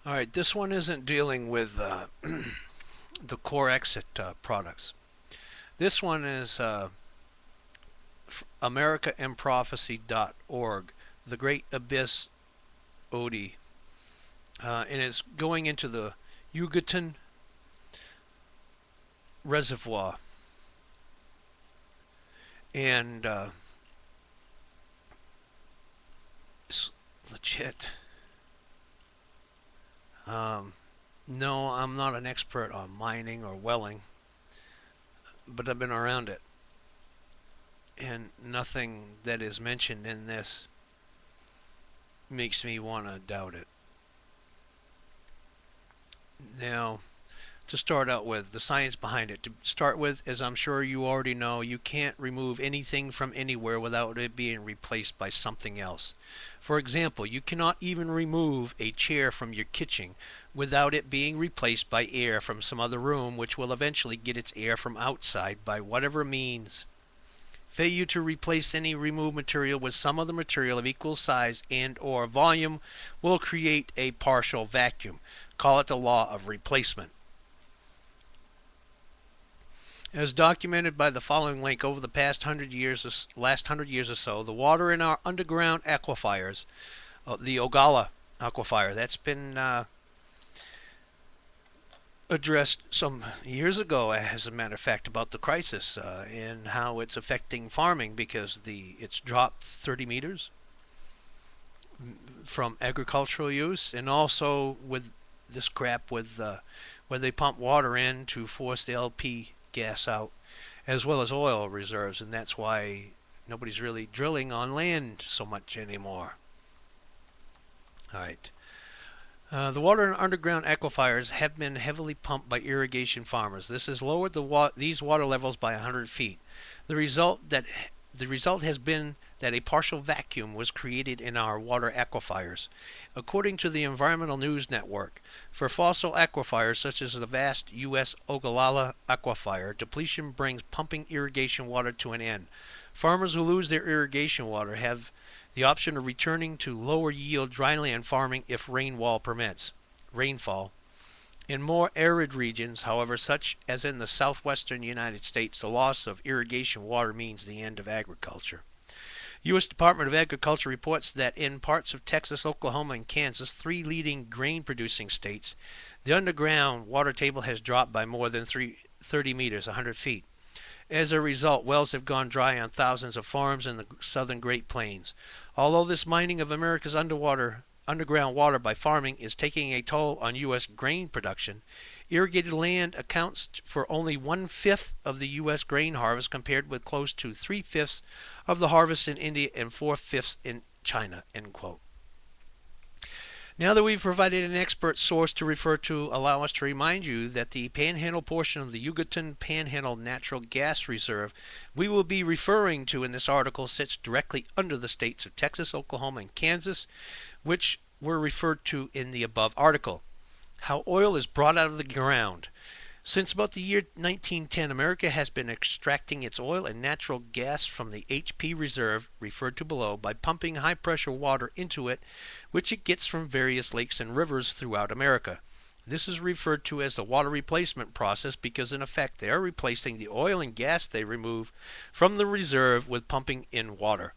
All right, this one isn't dealing with the core exit products. This one is AmericaandProphecy.org, the Great Abyss Odie, and it's going into the Yucatan Reservoir, and it's legit. No, I'm not an expert on mining or welling, but I've been around it, and nothing that is mentioned in this makes me want to doubt it. Now, to start out with, the science behind it. To start with, as I'm sure you already know, you can't remove anything from anywhere without it being replaced by something else. For example, you cannot even remove a chair from your kitchen without it being replaced by air from some other room, which will eventually get its air from outside by whatever means. Failure to replace any removed material with some other material of equal size and or volume will create a partial vacuum. Call it the law of replacement. As documented by the following link, over the last 100 years or so, the water in our underground aquifers, the Ogala aquifer, that's been addressed some years ago, as a matter of fact, about the crisis and how it's affecting farming because it's dropped 30 meters from agricultural use, and also with this crap with where they pump water in to force the LP gas out, as well as oil reserves, and that's why nobody's really drilling on land so much anymore. All right. The water in underground aquifers have been heavily pumped by irrigation farmers. This has lowered these water levels by 100 feet. The result has been that a partial vacuum was created in our water aquifers. According to the Environmental News Network, for fossil aquifers such as the vast U.S. Ogallala aquifer, depletion brings pumping irrigation water to an end. Farmers who lose their irrigation water have the option of returning to lower yield dryland farming if rainfall. In more arid regions, however, such as in the southwestern United States, the loss of irrigation water means the end of agriculture. U.S. Department of Agriculture reports that in parts of Texas, Oklahoma, and Kansas, 3 leading grain-producing states, the underground water table has dropped by more than 30 meters, 100 feet. As a result, wells have gone dry on thousands of farms in the southern Great Plains. Although this mining of America's underground water by farming is taking a toll on U.S. grain production, irrigated land accounts for only 1/5 of the U.S. grain harvest, compared with close to 3/5 of the harvest in India and 4/5 in China. End quote. Now that we've provided an expert source to refer to, allow us to remind you that the Panhandle portion of the Yucatan Panhandle Natural Gas Reserve we will be referring to in this article sits directly under the states of Texas, Oklahoma, and Kansas, which were referred to in the above article. How oil is brought out of the ground. Since about the year 1910, America has been extracting its oil and natural gas from the HP reserve, referred to below, by pumping high-pressure water into it, which it gets from various lakes and rivers throughout America. This is referred to as the water replacement process because, in effect, they are replacing the oil and gas they remove from the reserve with pumping in water.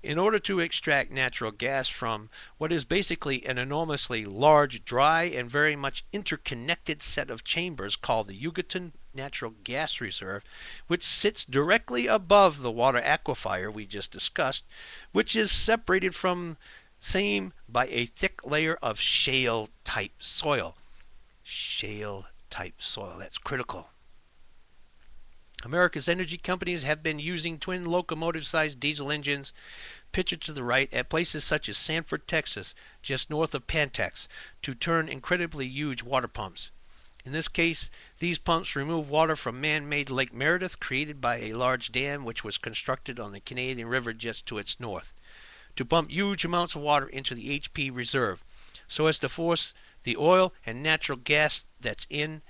In order to extract natural gas from what is basically an enormously large, dry, and very much interconnected set of chambers called the Yucatan Natural Gas Reserve, which sits directly above the water aquifer we just discussed, which is separated from same by a thick layer of shale-type soil. Shale-type soil, that's critical. America's energy companies have been using twin locomotive-sized diesel engines, pictured to the right, at places such as Sanford, Texas, just north of Pantex, to turn incredibly huge water pumps. In this case, these pumps remove water from man-made Lake Meredith, created by a large dam which was constructed on the Canadian River just to its north, to pump huge amounts of water into the HP reserve, so as to force the oil and natural gas that's in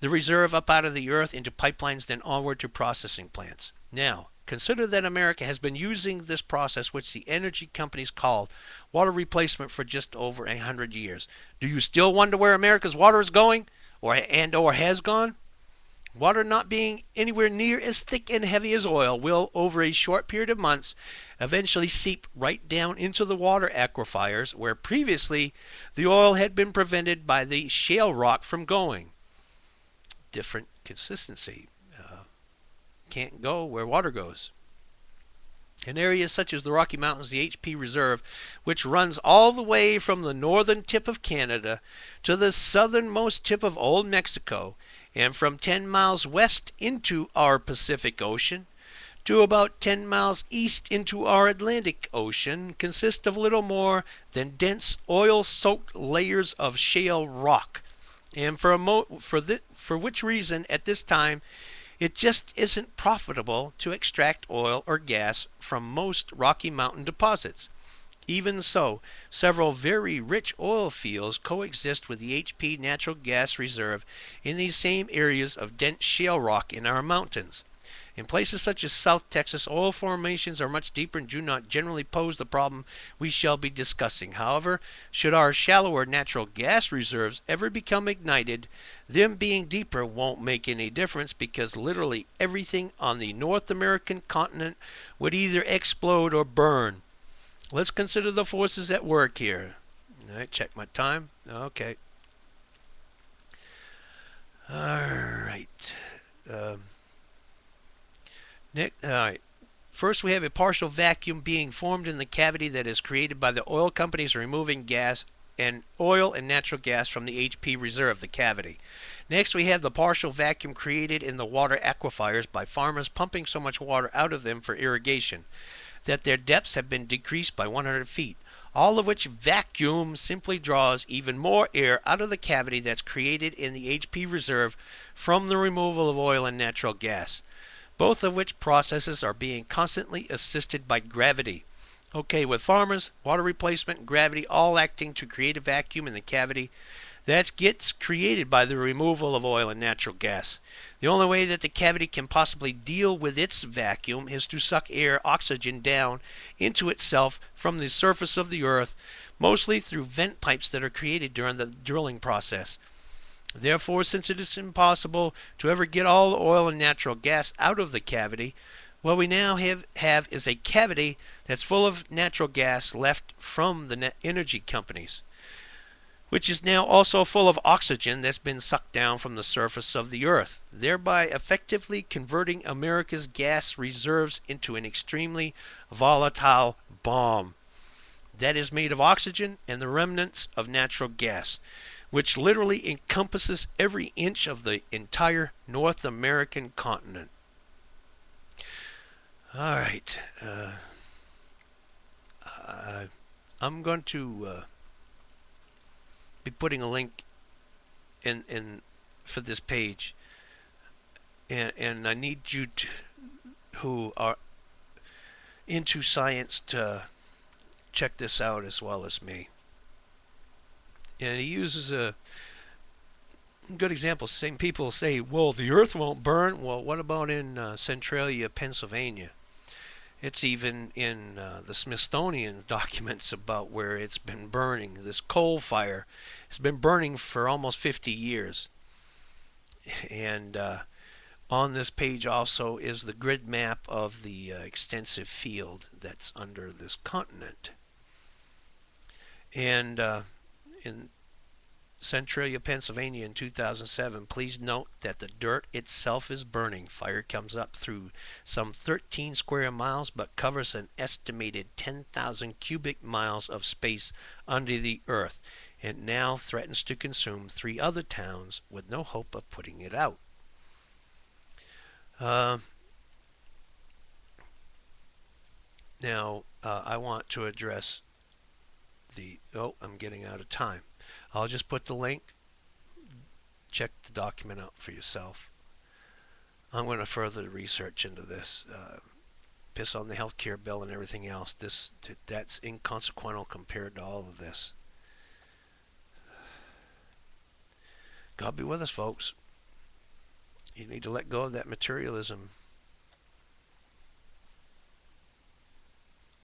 the reserve up out of the earth into pipelines, then onward to processing plants. Now, Consider that America has been using this process, which the energy companies called water replacement, for just over 100 years. Do you still wonder where America's water is going, or has gone? Water, not being anywhere near as thick and heavy as oil, will, over a short period of months, eventually seep right down into the water aquifers where previously the oil had been prevented by the shale rock from going. Different consistency. Can't go where water goes. In areas such as the Rocky Mountains, the HP Reserve, which runs all the way from the northern tip of Canada to the southernmost tip of Old Mexico, and from 10 miles west into our Pacific Ocean to about 10 miles east into our Atlantic Ocean, consists of little more than dense oil-soaked layers of shale rock, and for which reason at this time it just isn't profitable to extract oil or gas from most Rocky Mountain deposits. Even so, several very rich oil fields coexist with the HP natural gas reserve in these same areas of dense shale rock in our mountains. In places such as South Texas, oil formations are much deeper and do not generally pose the problem we shall be discussing. However, should our shallower natural gas reserves ever become ignited, them being deeper won't make any difference, because literally everything on the North American continent would either explode or burn. Let's consider the forces at work here. All right, check my time. Okay. All right. First, we have a partial vacuum being formed in the cavity that is created by the oil companies removing gas and oil and natural gas from the HP reserve, the cavity. Next, we have the partial vacuum created in the water aquifers by farmers pumping so much water out of them for irrigation that their depths have been decreased by 100 feet. All of which vacuum simply draws even more air out of the cavity that's created in the HP reserve from the removal of oil and natural gas. Both of which processes are being constantly assisted by gravity. Okay, with farmers, water replacement, and gravity all acting to create a vacuum in the cavity that gets created by the removal of oil and natural gas. The only way that the cavity can possibly deal with its vacuum is to suck air, oxygen, down into itself from the surface of the earth, mostly through vent pipes that are created during the drilling process. Therefore, since it is impossible to ever get all the oil and natural gas out of the cavity, what we now have is a cavity that's full of natural gas left from the energy companies, which is now also full of oxygen that's been sucked down from the surface of the earth, thereby effectively converting America's gas reserves into an extremely volatile bomb that is made of oxygen and the remnants of natural gas, which literally encompasses every inch of the entire North American continent. All right. I'm going to be putting a link in for this page, and I need you who are into science to check this out as well as me. And he uses a good example. Same people say, well, the earth won't burn. Well, what about in Centralia, Pennsylvania? It's even in the Smithsonian documents about where it's been burning. This coal fire has been burning for almost 50 years. And on this page also is the grid map of the extensive field that's under this continent. And in Centralia, Pennsylvania in 2007, please note that the dirt itself is burning. Fire comes up through some 13 square miles but covers an estimated 10,000 cubic miles of space under the earth. It now threatens to consume 3 other towns with no hope of putting it out. Now, I want to address the... Oh, I'm getting out of time. I'll just put the link. Check the document out for yourself. I'm going to further research into this. Piss on the health care bill and everything else. That's inconsequential compared to all of this. God be with us, folks. You need to let go of that materialism